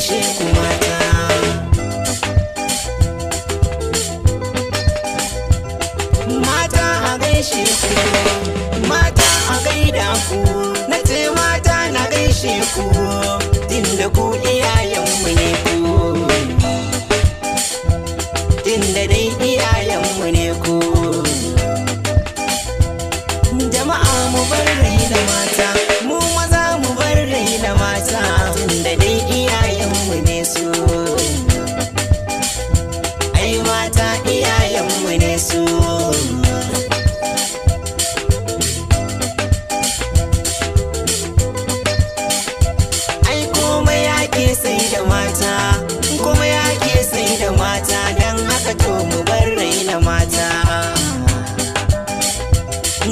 gaishe ku mata. Mata a gaishe ku, mata a gaida ku, na ce mata na gaishe ku, tunda ku iyayenmu ne ku, tunda dai iyayenmu ne ku. Jama'a mu bar raina mata, mu maza mu bar raina mata, tunda dai iyayenmu ne su. Ai mata iyayenmu ne su. Ai komai yake sai da mata, kuma yake sai da mata, dan haka to mu bar raina mata.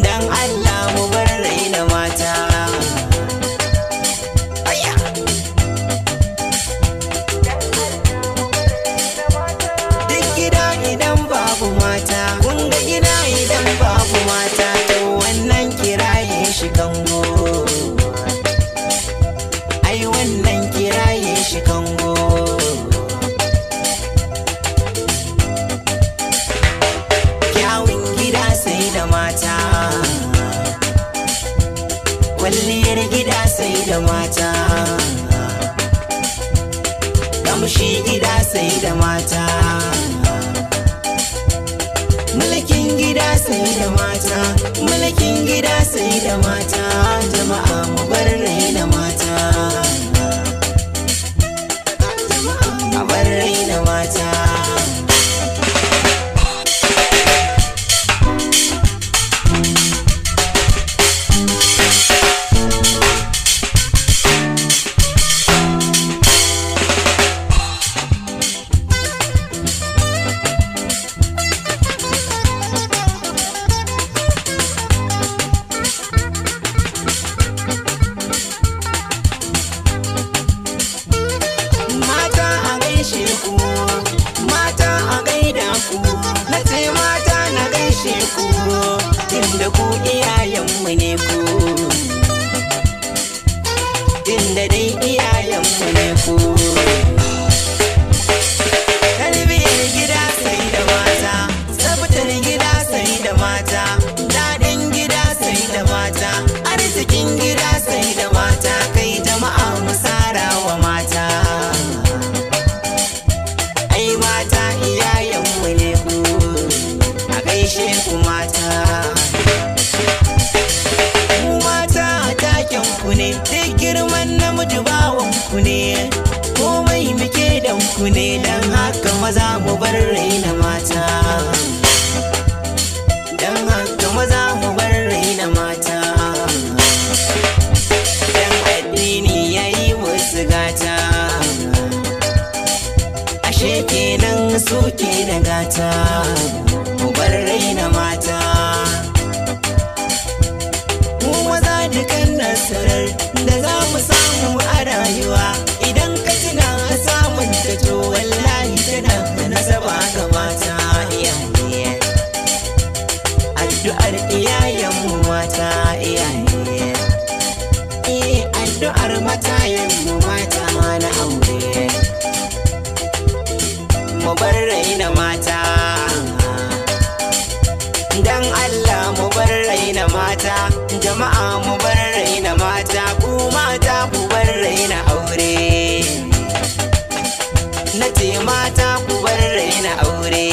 Dan Allah mu bar raina mata. Duk gida idan babu mata, kun ga gida idan babu mata, to wannan kiraye shi kango. Ai wannan kiraye shi kango. Kyawun gida sai da mata, kwalliyar gida sai da mata, kamshi gida sai da mata, mulkin gida sai da mata, mulkin gida sai da mata. Jama'a mu bar raina mata, a bar raina mata. Tunda ku iyayenmu ne ku, tunda dai iyayenmu ne ku. Tarbiyyar gida sai da mata, tsaftar gida sai da mata, daɗin gida sai da mata, arzikin gida sai da mata. Kai jama'a mu sara wa mata. Ai mata iyayenmu ne ku, a gaishe ku mata. Ku ne duk girman namiji bawan ku ne, komai muke dan ku ne, dan haka maza mu bar raina mata. Dan haka maza mu bar raina mata. Dan addini yayi musu gata, ashe kenan suke da gata. Mu bar raina mata. Dukan nasarar da za mu samu a rayuwa, idan ka tuna samun ta, to wallahi tana da nasaba ga mata. Iyaye, addu'ar iyayenmu mata. Iyaye, addu'ar matayenmu mata na aure. Mu bar raina mata, dan Allah mu bar raina mata. Jama'a mu bar raina mata, ku mata ku bar raina aure. Na ce mata ku bar raina aure.